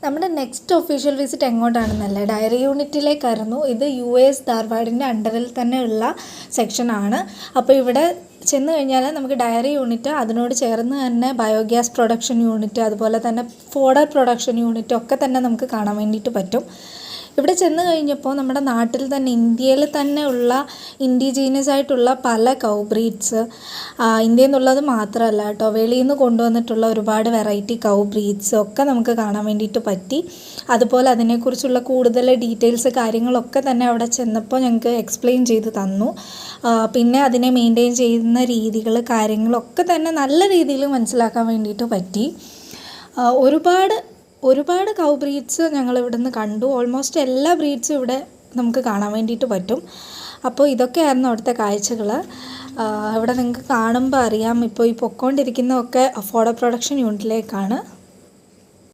നമ്മുടെ next official visit എങ്ങോട്ടാണെന്നല്ലേ, diary യൂണിറ്റിലേക്കായിരുന്നു. ഇത് US ധാർവാഡിൻ്റെ അണ്ടറിൽ തന്നെ ഉള്ള സെക്ഷനാണ്. അപ്പോൾ ഇവിടെ ചെന്ന് കഴിഞ്ഞാൽ നമുക്ക് ഡയറി യൂണിറ്റ്, അതിനോട് ചേർന്ന് തന്നെ ബയോഗ്യാസ് പ്രൊഡക്ഷൻ യൂണിറ്റ്, അതുപോലെ തന്നെ ഫോഡർ പ്രൊഡക്ഷൻ യൂണിറ്റ് ഒക്കെ തന്നെ നമുക്ക് കാണാൻ വേണ്ടിയിട്ട് പറ്റും. ഇവിടെ ചെന്ന് കഴിഞ്ഞപ്പോൾ നമ്മുടെ നാട്ടിൽ തന്നെ, ഇന്ത്യയിൽ തന്നെ ഉള്ള ഇൻഡിജീനിയസ് ആയിട്ടുള്ള പല കൗ ബ്രീഡ്സ്, ഇന്ത്യയിൽ നിന്നുള്ളത് മാത്രമല്ല കേട്ടോ, വെളിയിൽ നിന്ന് കൊണ്ടുവന്നിട്ടുള്ള ഒരുപാട് വെറൈറ്റി കൗ ബ്രീഡ്സ് ഒക്കെ നമുക്ക് കാണാൻ വേണ്ടിയിട്ട് പറ്റി. അതുപോലെ അതിനെക്കുറിച്ചുള്ള കൂടുതൽ ഡീറ്റെയിൽസ് കാര്യങ്ങളൊക്കെ തന്നെ അവിടെ ചെന്നപ്പോൾ ഞങ്ങൾക്ക് എക്സ്പ്ലെയിൻ ചെയ്ത് തന്നു. പിന്നെ അതിനെ മെയിൻറ്റെയിൻ ചെയ്യുന്ന രീതികൾ കാര്യങ്ങളൊക്കെ തന്നെ നല്ല രീതിയിൽ മനസ്സിലാക്കാൻ വേണ്ടിയിട്ട് പറ്റി. ഒരുപാട് കൗ ബ്രീഡ്സ് ഞങ്ങൾ ഇവിടെ നിന്ന് കണ്ടു. ഓൾമോസ്റ്റ് എല്ലാ ബ്രീഡ്സും ഇവിടെ നമുക്ക് കാണാൻ വേണ്ടിയിട്ട് പറ്റും. അപ്പോൾ ഇതൊക്കെയായിരുന്നു അവിടുത്തെ കാഴ്ചകൾ. ഇവിടെ നിങ്ങൾക്ക് കാണുമ്പോൾ അറിയാം, ഇപ്പോൾ ഈ പൊക്കോണ്ടിരിക്കുന്നതൊക്കെ ഫോഡർ പ്രൊഡക്ഷൻ യൂണിറ്റിലേക്കാണ്.